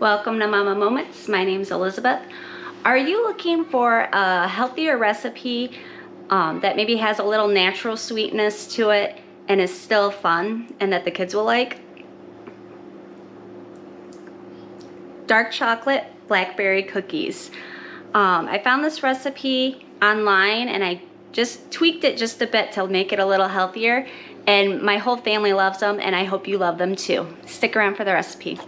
Welcome to Mama Moments. My name's Elizabeth. Are you looking for a healthier recipe that maybe has a little natural sweetness to it and is still fun and that the kids will like? Dark chocolate blackberry cookies. I found this recipe online and I just tweaked it just a bit to make it a little healthier, and my whole family loves them and I hope you love them too. Stick around for the recipe.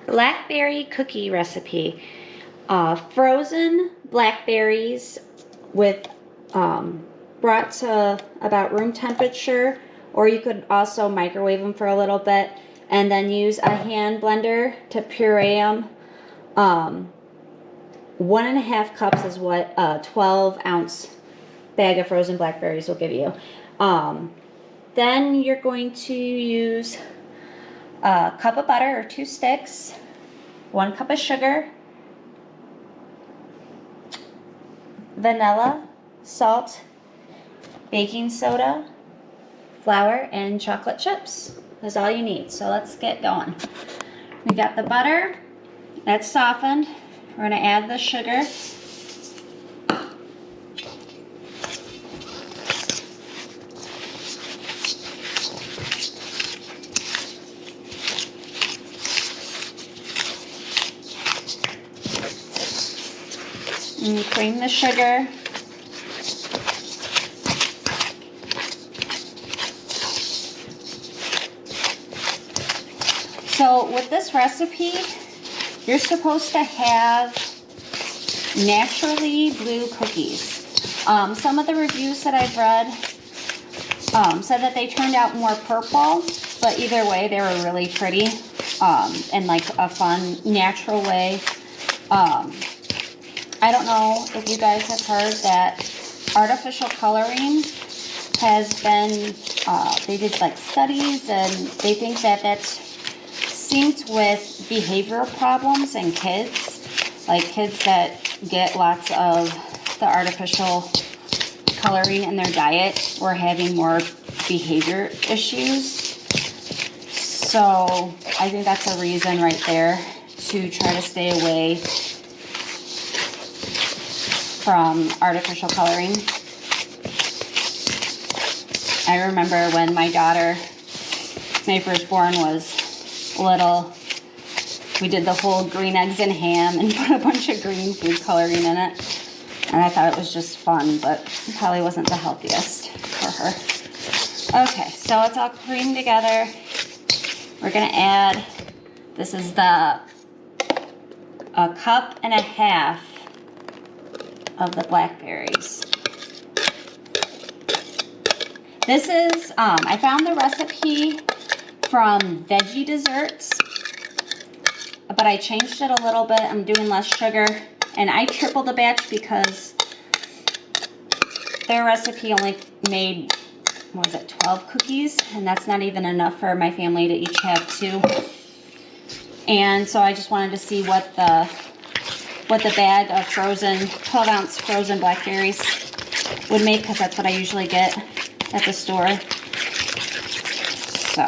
Blackberry cookie recipe. Frozen blackberries brought to about room temperature, or you could also microwave them for a little bit and then use a hand blender to puree them. 1.5 cups is what a 12-ounce bag of frozen blackberries will give you. Then you're going to use a cup of butter or 2 sticks, 1 cup of sugar, vanilla, salt, baking soda, flour, and chocolate chips. That's all you need. So let's get going. We got the butter that's softened. We're going to add the sugar. And cream the sugar. So with this recipe, you're supposed to have naturally blue cookies. Some of the reviews that I've read said that they turned out more purple, but either way, they were really pretty in like a fun, natural way. I don't know if you guys have heard that artificial coloring has been, they did like studies, and they think that that's synced with behavioral problems in kids, like kids that get lots of the artificial coloring in their diet or having more behavior issues. So I think that's a reason right there to try to stay away from artificial coloring. I remember when my daughter, my firstborn, was little, we did the whole green eggs and ham and put a bunch of green food coloring in it, and I thought it was just fun, but it probably wasn't the healthiest for her. Okay, so it's all creamed together. We're gonna add, this is a 1.5 cups of the blackberries. This is, I found the recipe from Veggie Desserts, but I changed it a little bit. I'm doing less sugar, and I tripled the batch because their recipe only made, what was it, 12 cookies, and that's not even enough for my family to each have 2. And so I just wanted to see what the bag of frozen, 12-ounce frozen blackberries would make, because that's what I usually get at the store. So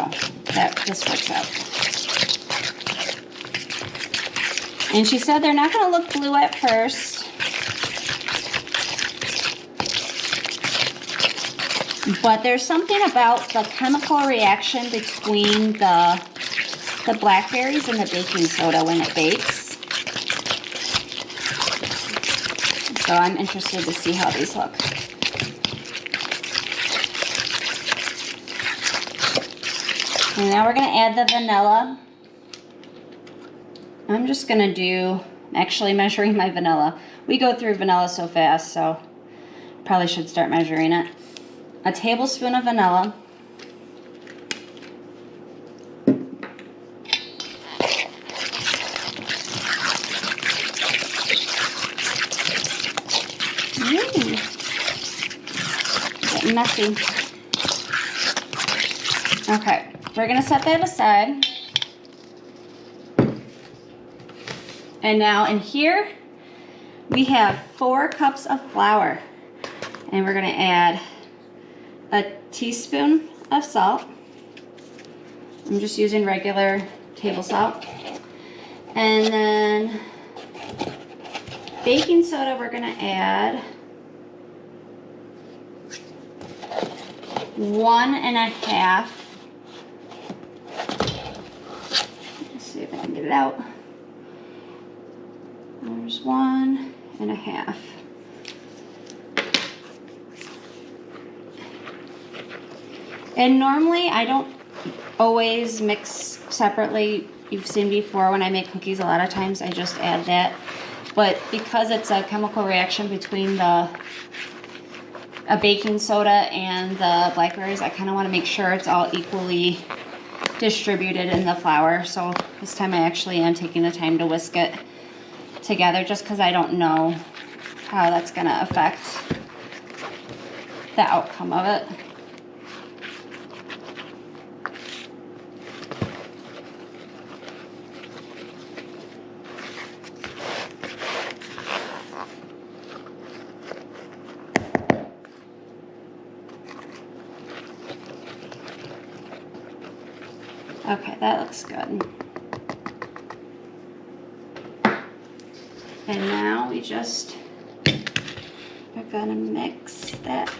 this works out. And she said they're not going to look blue at first, but there's something about the chemical reaction between the blackberries and the baking soda when it bakes. So I'm interested to see how these look. And now we're going to add the vanilla. I'm just going to do, actually measuring my vanilla. We go through vanilla so fast, so probably should start measuring it. A tablespoon of vanilla. Getting messy. Okay. We're going to set that aside. And now in here, we have 4 cups of flour. And we're going to add a teaspoon of salt. I'm just using regular table salt. And then baking soda we're gonna add 1.5. Let's see if I can get it out. There's 1.5. And normally I don't always mix separately. You've seen before when I make cookies, a lot of times I just add that. But because it's a chemical reaction between a baking soda and the blackberries, I kind of want to make sure it's all equally distributed in the flour. So this time I actually am taking the time to whisk it together, just because I don't know how that's going to affect the outcome of it. Okay, that looks good. And now we just are gonna mix that.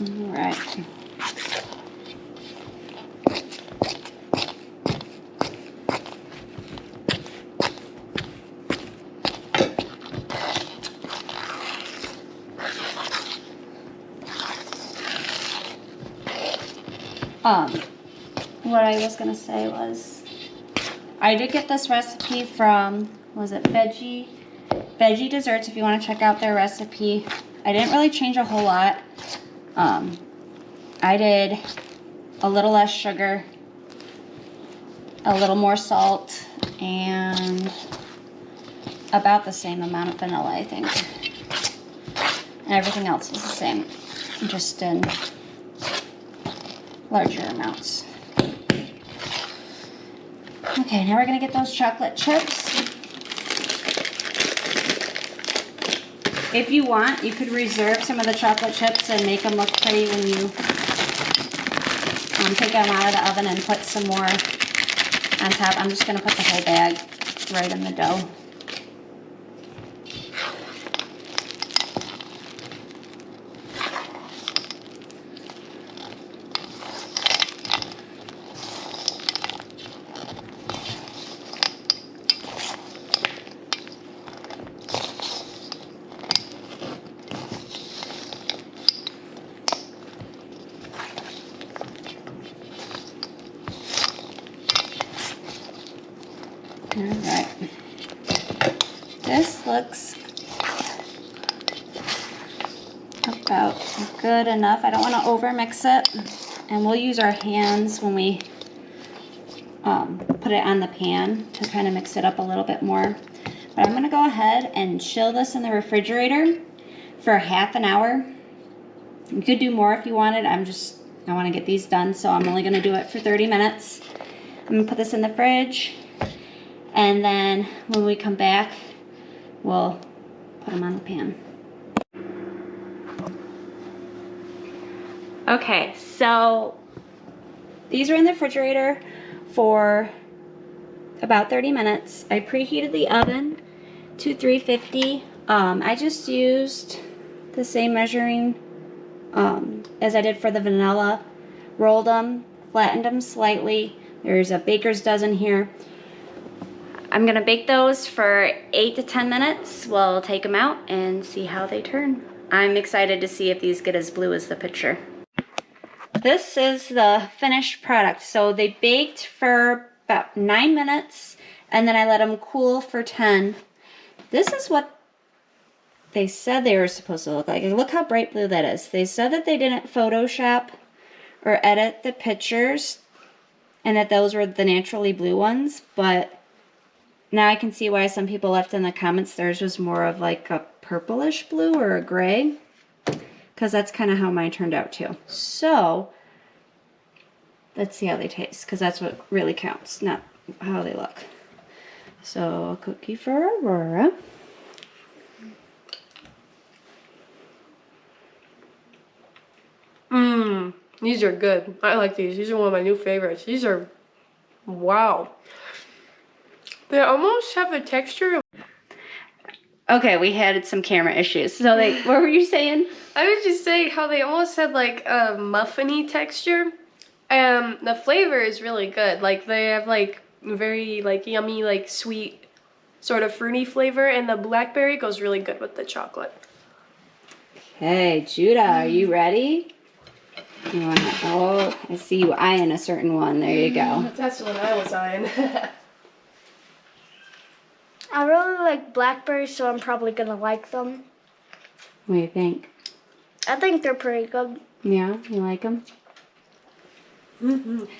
All right. What I was gonna say was, I did get this recipe from, was it Veggie Desserts, if you want to check out their recipe. I didn't really change a whole lot. I did a little less sugar, a little more salt, and about the same amount of vanilla, I think. And everything else is the same, just in larger amounts. Okay, now we're gonna get those chocolate chips. If you want, you could reserve some of the chocolate chips and make them look pretty when you take them out of the oven and put some more on top. I'm just gonna put the whole bag right in the dough. All right, this looks about good enough. I don't want to over mix it, and we'll use our hands when we put it on the pan to kind of mix it up a little bit more. But I'm going to go ahead and chill this in the refrigerator for half an hour. You could do more if you wanted. I want to get these done, so I'm only going to do it for 30 minutes. I'm going to put this in the fridge. And then when we come back, we'll put them on the pan. Okay, so these are in the refrigerator for about 30 minutes. I preheated the oven to 350. I just used the same measuring as I did for the vanilla. Rolled them, flattened them slightly. There's a baker's dozen here. I'm gonna bake those for 8 to 10 minutes. We'll take them out and see how they turn. I'm excited to see if these get as blue as the picture. This is the finished product. So they baked for about 9 minutes, and then I let them cool for 10. This is what they said they were supposed to look like. Look how bright blue that is. They said that they didn't Photoshop or edit the pictures and that those were the naturally blue ones, but now I can see why some people left in the comments theirs was more of like a purplish blue or a gray, because that's kind of how mine turned out too. So let's see how they taste, because that's what really counts, not how they look. So a cookie for Aurora. These are good. I like these. These are one of my new favorites. These are, wow. They almost have a texture. Okay, we had some camera issues. So what were you saying? I was just saying how they almost had like a muffiny texture. The flavor is really good. Like they have like very like yummy, like sweet, sort of fruity flavor, and the blackberry goes really good with the chocolate. Okay, Judah, are you ready? You wanna, oh, I see you eyeing a certain one. There you go. That's what I was eyeing. I really like blackberries, so I'm probably gonna like them. What do you think? I think they're pretty good. Yeah, you like them?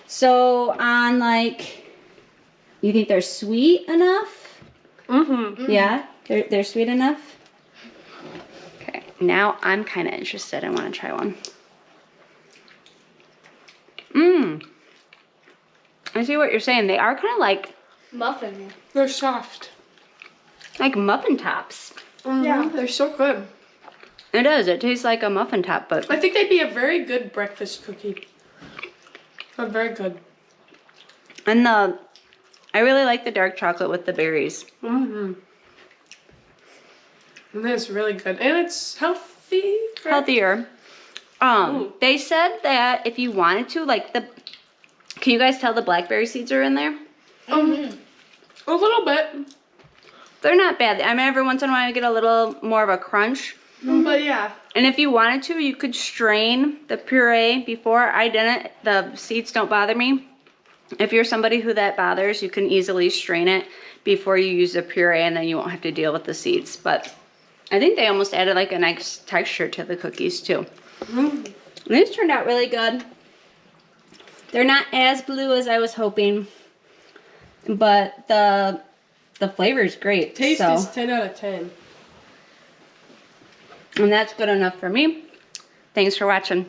So on like, you think they're sweet enough? Yeah, they're sweet enough? Okay, now I'm kind of interested. I want to try one. I see what you're saying. They are kind of like Muffin. They're soft. like muffin tops. Yeah. They're so good. It is. It tastes like a muffin top, but I think they'd be a very good breakfast cookie. They're very good. and I really like the dark chocolate with the berries. And it's really good. And it's healthy. Healthier. They said that if you wanted to, like can you guys tell the blackberry seeds are in there? A little bit. They're not bad. I mean, every once in a while you get a little more of a crunch. But yeah. And if you wanted to, you could strain the puree before. I didn't. The seeds don't bother me. If you're somebody who that bothers, you can easily strain it before you use the puree, and then you won't have to deal with the seeds. But I think they almost added like a nice texture to the cookies too. These turned out really good. They're not as blue as I was hoping, but the flavor is great. Taste so. is 10 out of 10. And that's good enough for me. Thanks for watching.